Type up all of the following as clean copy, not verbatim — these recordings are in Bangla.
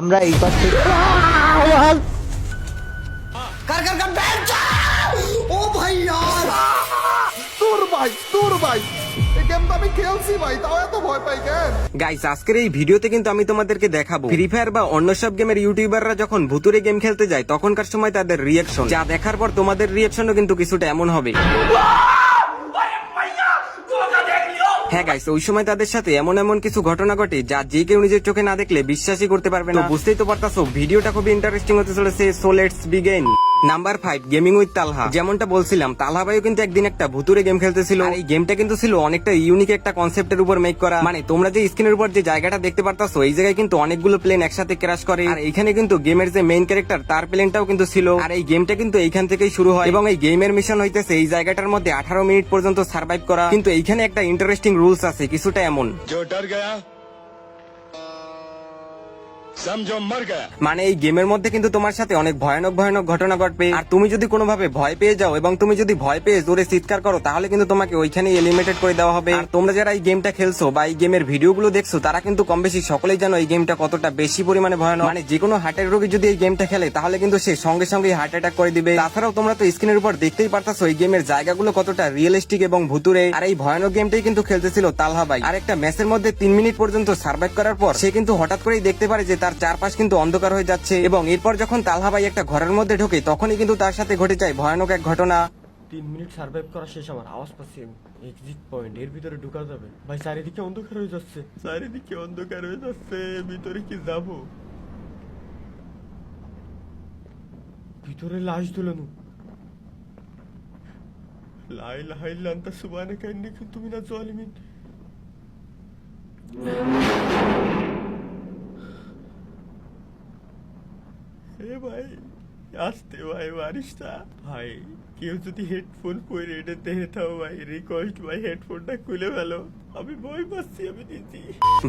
আমরা এই পাশ থেকে कर कर कर बैठ जा। ओ भाई यार তোর ভাই এই গেমটা আমি খেলছি ভাই, তাও এত ভয় পাই কেন? গাইস, আজকের এই ভিডিওতে কিন্তু আমি তোমাদেরকে দেখাবো ফ্রি ফায়ার বা অন্য সব গেমের ইউটিউবাররা যখন ভুতুরে গেম খেলতে যায় তখনকার সময় তাদের রিয়াকশন, যা দেখার পর তোমাদের রিয়াকশনও কিন্তু কিছুটা এমন হবে। হ্যাঁ গাইস, ওই সময় তাদের সাথে এমন এমন কিছু ঘটনা ঘটে যা যে কেউ নিজের চোখে না দেখলে বিশ্বাসই করতে পারবে না। বুঝতেই তো পারতাছো ভিডিওটা খুবই ইন্টারেস্টিং হতে চলেছে। So let's begin. Number 5, gaming with Talha. যেমনটা বলছিলাম, তালহা ভাইও কিন্তু একদিন একটা ভুতুরে গেম খেলতেছিল। আর এই গেমটা কিন্তু ছিল অনেকটা ইউনিক একটা কনসেপ্টের উপর মেক করা। মানে তোমরা যে স্ক্রিনের উপর যে জায়গাটা দেখতে পারতাছো, এই জায়গায় কিন্তু অনেকগুলো প্লেন একসাথে ক্র্যাশ করে। আর এইখানে কিন্তু গেমের যে মেইন ক্যারেক্টার তার প্লেনটাও কিন্তু ছিল। আর এই গেমটা কিন্তু এইখান থেকেই শুরু হয় এবং এই গেমের মিশন হইতেছে এই জায়গাটার মধ্যে 18 মিনিট পর্যন্ত সার্ভাইভ করা। কিন্তু এইখানে একটা ইন্টারেস্টিং রুলস আছে, কিছুটা এমন। जो डर गया समझो मर गया। মানে এই গেমের মধ্যে কিন্তু তোমার সাথে অনেক ভয়ানক ভয়ানক ঘটনা ঘটবে। আর তুমি যদি কোনোভাবে ভয় পেয়ে যাও এবং তুমি যদি ভয় পেয়ে জোরে চিৎকার করো, তাহলে কিন্তু তোমাকে ওইখানে এলিমিনেটেড করে দেওয়া হবে। আর তোমরা যারা এই গেমটা খেলছো বা এই গেমের ভিডিওগুলো দেখছো, তারা কিন্তু কম বেশি সকলেই জানো এই গেমটা কতটা বেশি পরিমাণে ভয়ানক। মানে যে কোনো হার্টের রোগী যদি এই গেমটা খেলে, তাহলে কিন্তু সে সঙ্গে সঙ্গে হার্ট অ্যাটাক করে দিবে। তাছাড়াও তোমরা তো স্ক্রিনের উপর দেখতেই পারতাছো এই গেমের জায়গাগুলো কতটা রিয়েলিস্টিক এবং ভুতুরে। আর এই ভয়ানক গেমটাই কিন্তু খেলতেছিল তালহা ভাই। আর একটা ম্যাচের মধ্যে 3 মিনিট পর্যন্ত সার্ভাইভ করার পর সে কিন্তু হঠাৎ করেই দেখতে পারে যে তার চারপাশ কিন্তু অন্ধকার হয়ে যাচ্ছে। এবং এরপর যখন তালহা ভাই একটা ঘরের মধ্যে ঢোকে, তখনই কিন্তু তার সাথে ঘটে যায় ভয়ানক এক ঘটনা। 3 মিনিট সার্ভাইভ করা শেষ, আমার আওয়াজ পাচ্ছি এক্সিট পয়েন্ট, এর ভিতরে ঢোকা যাবে ভাই? চারিদিকে অন্ধকার হয়ে যাচ্ছে, চারিদিকে অন্ধকার হয়ে যাচ্ছে, ভিতরে কি যাব? ভিতরে লাশ ঝুলানো। লা ইলাহা ইল্লা আনতা সুবহানাকা ইন্নী কুনতু মিনাজ জালিমিন। এ ভাই আসতে ভাই, বারিশটা ভাই, কেউ যদি হেডফোন পরে এটা দেখে থাও ভাই, রিকোয়েস্ট ভাই হেডফোনটা খুলে ফেলো, আমি ভয় পাচ্ছি, আমি দিচ্ছি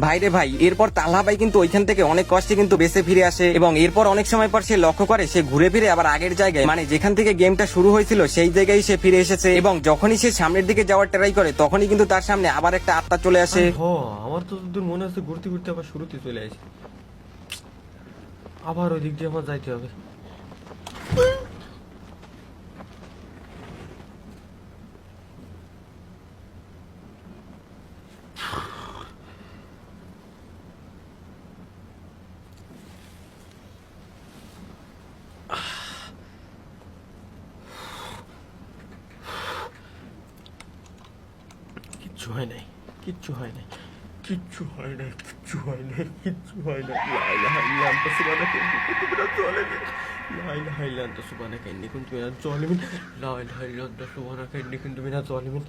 ভাই রে ভাই। এরপর তালহা ভাই কিন্তু ওইখান থেকে অনেক কষ্টে কিন্তু বেঁচে ফিরে আসে এবং এরপর অনেক সময় পর সে লক্ষ্য করে সে ঘুরে ফিরে আবার আগের জায়গায়, মানে যেখান থেকে গেমটা শুরু হয়েছিল সেই জায়গায় সে ফিরে এসেছে। এবং যখনই সে সামনের দিকে যাওয়ার ট্রাই করে, তখনই কিন্তু তার সামনে আবার একটা আত্মা চলে আসে। আমার তো তোদের মনে আছে ঘুরতে ঘুরতে আবার শুরুতে চলে আসে, আবার ওই দিক দিয়ে আমার যাইতে হবে। কিচ্ছু হয় নাই, কিচ্ছু হয় নাই, কিচ্ছু হয় নাই, কিচ্ছু হয় নাই, কিচ্ছু হয় নাই। লা ইলাহা ইল্লা আনতা সুবহানাকা ইন্নী কুনতু মিনাজ জালিমিন। লা ইলাহা ইল্লা আনতা সুবহানাকা ইন্নী কুনতু মিনাজ জালিমিন। লা ইলাহা ইল্লা আনতা সুবহানাকা ইন্নী কুনতু মিনাজ জালিমিন।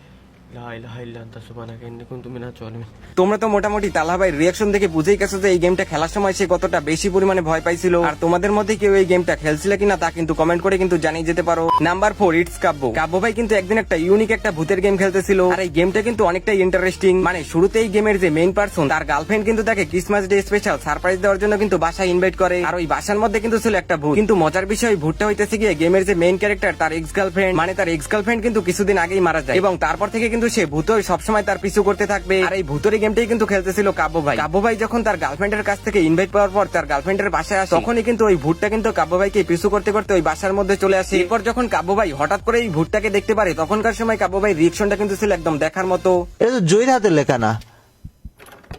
লা ইলাহা ইল্লা আনতা সুবহানাকা ইন্নী কুনতু মিনাজ জালিমিন। তোমরা তো মোটামুটি তালহা ভাইয়ের রিয়াকশন দেখে বুঝেই গেছো যে এই গেমটা খেলার সময় সে কতটা বেশি পরিমাণে ভয় পাইছিল। আর তোমাদের মধ্যে কেউ এই গেমটা খেলছিল কিনা তা কিন্তু কমেন্ট করে কিন্তু জানিয়ে যেতে পারো। নাম্বার 4, ইটস কাব্য। কাব্য ভাই কিন্তু একদিন একটা ইউনিক একটা ভূতের গেম খেলতেছিল। আর এই গেমটা কিন্তু অনেকটাই ইন্টারেস্টিং। মানে শুরুতেই গেমের যে মেইন পারসন, তার গার্লফ্রেন্ড কিন্তু তাকে ক্রিসমাস ডে স্পেশাল সারপ্রাইজ দেওয়ার জন্য কিন্তু বাসায় ইনভাইট করে। আর ওই বাসার মধ্যে কিন্তু ছিল একটা ভূত। কিন্তু মজার বিষয়, ভূতটা হইতেছে গিয়ে গেমের যে মেইন ক্যারেক্টার তার এক্স গার্লফ্রেন্ড। মানে তার এক্স গার্লফ্রেন্ড কিন্তু কিছুদিন আগেই মারা যায় এবং তারপর থেকে কিন্তু সে ভূত সবসময় তার পিছু করতে থাকবে। আর এই ভূতের গেমটাই কিন্তু খেলতেছিল কাব্য ভাই। কাব্য ভাই যখন তার গার্লফ্রেন্ডের কাছ থেকে ইনভাইট পাওয়ার পর তার গার্লফ্রেন্ডের বাসায় আসে, তখনই কিন্তু ওই ভূতটা কিন্তু কাব্য ভাইকে পিছু করতে করতে ওই বাসার মধ্যে চলে আসে। এরপর যখন কাব্য ভাই হঠাৎ করে এই ভূতটাকে দেখতে পারে, তখনকার সময় কাব্য ভাই রিঅ্যাকশনটা কিন্তু ছিল একদম দেখার মতো। এটা তো জয়ীর হাতে লেখা না,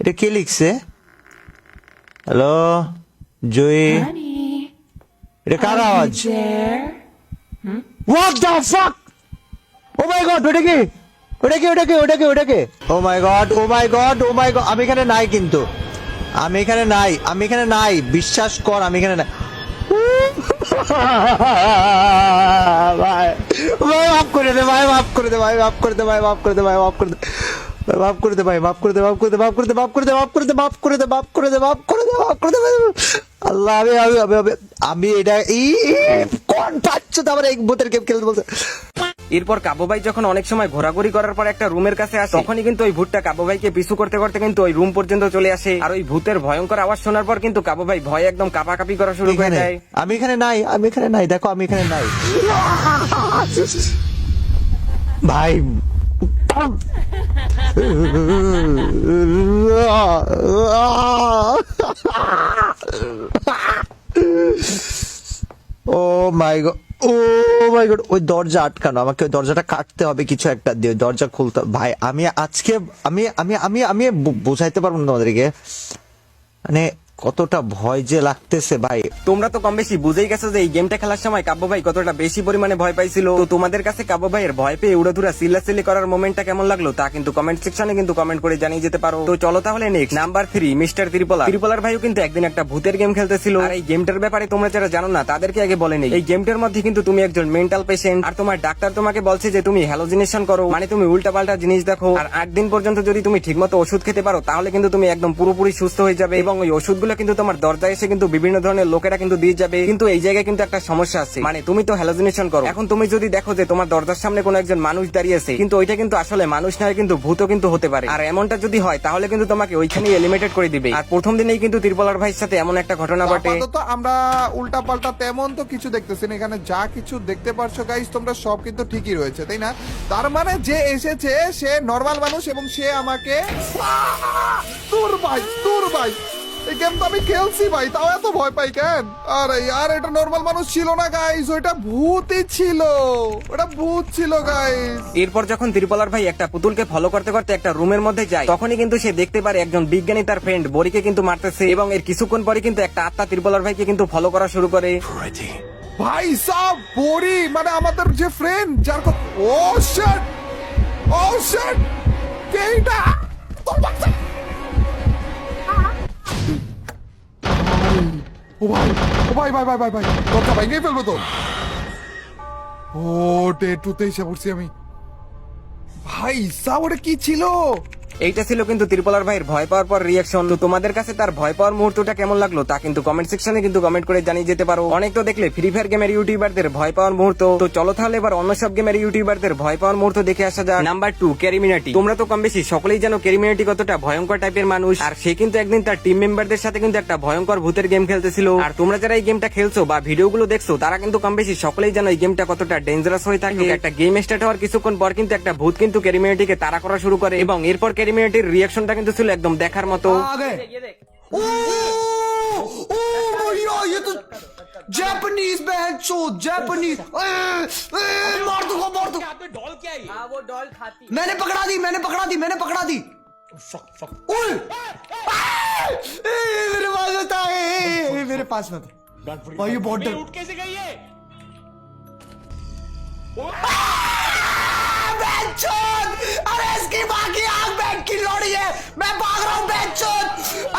এটা কে লিখছে? হ্যালো জয়ী, এটা কার আওয়াজ? What the fuck? Oh my god, ওটা কি? ওটা কি? ওটা কি? ওটা কি? ওটা কি? Oh my god, oh my god, oh my god, আমি এখানে নাই, কিন্তু আমি এখানে নাই, আমি এখানে নাই, বিশ্বাস কর আমি এখানে নাই। ভাই ভাই মাফ করে দে, ভাই মাফ করে দে, ভাই মাফ করে দে, ভাই মাফ করে দে, ভাই মাফ করে দে, মাফ করে দে, ভাই মাফ করে দে, মাফ করে দে, মাফ করে দে, মাফ করে দে, মাফ করে দে, মাফ করে দে, মাফ করে দে, মাফ করে দে, মাফ করে দে। আল্লাহ, আমি আমি আমি আমি এটা কোন পাচ্ছ তো আমার এই ভূতের গেম খেলতে বলছে। এরপর কাব্য ভাই যখন অনেক সময় ঘোরাঘুরি করার পর একটা রুমের কাছে আসে, তখনই কিন্তু ওই ভূতটা কাব্য ভাইকে পিছু করতে করতে কিন্তু ওই রুম পর্যন্ত চলে আসে। আর ওই ভূতের ভয়ঙ্কর আওয়াজ শোনার পর কিন্তু কাব্য ভাই ভয় একদম কাঁপাকাঁপি করা শুরু করে দেয়। আমি এখানে নাই, আমি এখানে নাই, দেখো আমি এখানে নাই। ভাই ও মাই গড, ও মাই গড, ওই দরজা আটকানো, আমাকে ওই দরজাটা কাটতে হবে কিছু একটা দিয়ে, দরজা খুলতে। ভাই আমি আজকে আমি আমি আমি আমি বোঝাইতে পারবো না তোমাদেরকে, মানে কতটা ভয় যে লাগতেছে ভাই। তোমরা তো কম বেশি বুঝেই গেছো যে এই গেমটা খেলার সময় কাব্য ভাই কতটা বেশি পরিমাণে ভয় পাইছিল। তো তোমাদের কাছে কাব্য ভাইয়ের ভয় পেয়ে উড়াধুরা চিল্লাচিল্লি করার মোমেন্টটা কেমন লাগলো তা কিন্তু কমেন্ট সেকশনে কিন্তু কমেন্ট করে জানিয়ে যেতে পারো। তো চলো তাহলে নেক্সট নাম্বার 3, মিস্টার ত্রিপলার ভাইও কিন্তু একদিন একটা ভূতের গেম খেলতেছিল। আর এই গেমটার ব্যাপারে তোমরা যারা জানো না তাদেরকে আগে বলে নেই, এই গেমটার মধ্যে কিন্তু তুমি একজন মেন্টাল পেশেন্ট, আর তোমার ডাক্তার তোমাকে বলছে যে তুমি হ্যালোজিনেশন করো, মানে তুমি উল্টাপাল্টা জিনিস দেখো, আর 8 দিন পর্যন্ত যদি তুমি ঠিকমতো ওষুধ খেতে পারো তাহলে কিন্তু তুমি একদম পুরোপুরি সুস্থ হয়ে যাবে, এবং ওই ওষুধগুলো কিন্তু তোমার দরজায় এসে কিন্তু বিভিন্ন ধরনের লোকেরা কিন্তু দিয়ে যাবে। কিন্তু এই জায়গায় কিন্তু একটা সমস্যা আছে, মানে তুমি তো হ্যালোজিনেশন করো, এখন তুমি যদি দেখো যে তোমার দরজার সামনে কোনো একজন মানুষ দাঁড়িয়ে আছে, কিন্তু ওইটা কিন্তু আসলে মানুষ নয়, কিন্তু ভূতও কিন্তু হতে পারে। আর এমনটা যদি হয় তাহলে কিন্তু তোমাকে ওইখানেই এলিমিনেটেড করে দিবে। আর প্রথম দিনেই কিন্তু ত্রিপলার ভাইয়ের সাথে এমন একটা ঘটনা ঘটে। আপাতত আমরা উল্টা পাল্টা তেমন তো কিছু দেখতেছি না, এখানে যা কিছু দেখতে পারছো গাইস তোমরা সব কিন্তু ঠিকই রয়েছে, তাই না? তার মানে যে এসেছে সে নর্মাল মানুষ এবং সে আমাকে দূর ভাই এই গেম তো আমি খেলছি ভাই, তাও এত ভয় পাই কেন? আরে यार এটা নর্মাল মানুষ ছিল না গাইস, ওটা ভূতই ছিল, ওটা ভূত ছিল গাইস। এরপর যখন ত্রিপলার ভাই একটা পুতুলকে ফলো করতে করতে একটা রুমের মধ্যে যায়, তখনই কিন্তু সে দেখতে পারে একজন বিজ্ঞানী তার ফ্রেন্ড বরিকে কিন্তু মারতেছে, এবং এর কিছুক্ষণ পরে কিন্তু একটা আত্মা ত্রিপলার ভাইকে কিন্তু ফলো করা শুরু করে। ভাই সাব বড়ি মানে আমাদের যে ফ্রেন্ড যার ও শিট কেইটা তোর বাচ্চা ও ভাই দরজা ভাই নিয়ে ফেলবো তো। ও ডে টুতে এসে পড়ছি আমি। ভাই সাব ওটা কি ছিল? এইটা ছিল কিন্তু ত্রিপলার ভাইয়ের ভয় পাওয়ার পর রিয়াকশন। তো তোমাদের কাছে তার ভয় পাওয়ার মুহূর্তটা কেমন লাগলো তা কিন্তু কমেন্ট সেকশনে কিন্তু কমেন্ট করে জানিয়ে যেতে পারো। অনেক তো দেখলে ফ্রি ফায়ার গেমের ইউটিউবারদের ভয় পাওয়ার মুহূর্ত, তো চলো তাহলে এবার অন্য সব গেমের ইউটিউবারদের ভয় পাওয়ার মুহূর্ত দেখে আসা যাক। নাম্বার 2, ক্যারিমিনাটি। তোমরা তো কম বেশি সকলেই জানো ক্যারিমিনাটি কতটা ভয়ঙ্কর টাইপের মানুষ, আর সে কিন্তু একদিন তার টিম মেম্বারদের সাথে কিন্তু একটা ভয়ঙ্কর ভূতের গেম খেলতেছিল। আর তোমরা যারা এই গেমটা খেলছো বা ভিডিওগুলো দেখছো তারা কিন্তু কম বেশি সকলেই জানো এই গেমটা কতটা ডেঞ্জারাস হয়ে থাকে। একটা গেম স্টার্ট হওয়ার কিছুক্ষণ পর কিন্তু একটা ভূত কিন্তু ক্যারিমিনাটিকে তাড়া করা শুরু করে, এবং এরপর ক্যারিমিনাটির রিয়াকশনটা কিন্তু ছিল একদম দেখার মতো। भैया ये तो जापानीज बहन चोद जापानीज मार दो डॉल क्या है? हाँ वो डॉल खाती। मैंने पकड़ा दी उल मेरे पास मत भाई ये बहुत डर। कैसे गई है? अरे इसकी माँ की आग बैठ की लोड़ी है, मैं भाग रहा हूँ बेचोद।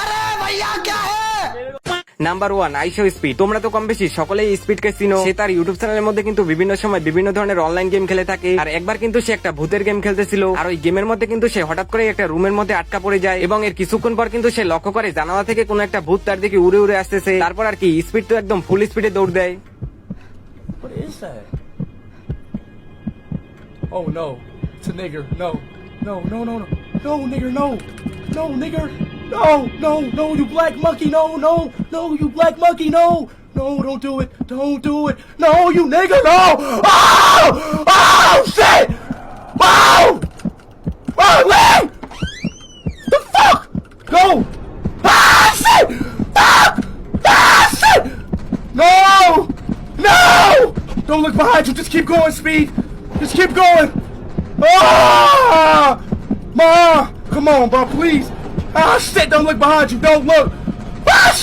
अरे भैया क्या है? Number 1, IShowSpeed. তোমরা তো কম বেশি সকলেই স্পিডকে চিনো। সে তার ইউটিউব চ্যানেলের মধ্যে কিন্তু বিভিন্ন সময় বিভিন্ন ধরনের অনলাইন গেম খেলে থাকে। আর একবার কিন্তু সে একটা ভূতের গেম খেলতেছিল, আর ওই গেমের মধ্যে কিন্তু সে হঠাৎ করে একটা রুমের মধ্যে আটকা পড়ে যায়, এবং এর কিছুক্ষণ পর কিন্তু সে লক্ষ্য করে জানালা থেকে কোনো একটা ভূত তার দিকে উড়ে উড়ে আসতেছে। তারপর আর কি স্পিড তো একদম ফুল স্পিডে দৌড় দেয়। Oh no, it's a nigger. No, nigger, no, nigger, no, you black monkey, no, you black monkey, no, don't do it, no, you nigger, no, oh, shit, wait, the fuck, no, shit, shit, no, don't look behind you, just keep going, Speed. Just keep going. Ma, come on, bro, please. Shit, don't look behind you. Don't look.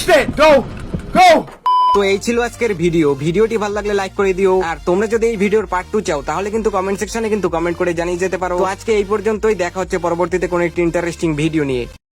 Shit, go. তো এই ছিল আজকের ভিডিওটি ভালো লাগলে লাইক করে দিও, আর তোমরা যদি এই ভিডিওর পার্ট 2 চাও তাহলে কিন্তু কমেন্ট সেকশনে কিন্তু কমেন্ট করে জানিয়ে যেতে পারো। তো আজকে এই পর্যন্তই, দেখা হচ্ছে পরবর্তীতে কোনো একটি ইন্টারেস্টিং ভিডিও নিয়ে।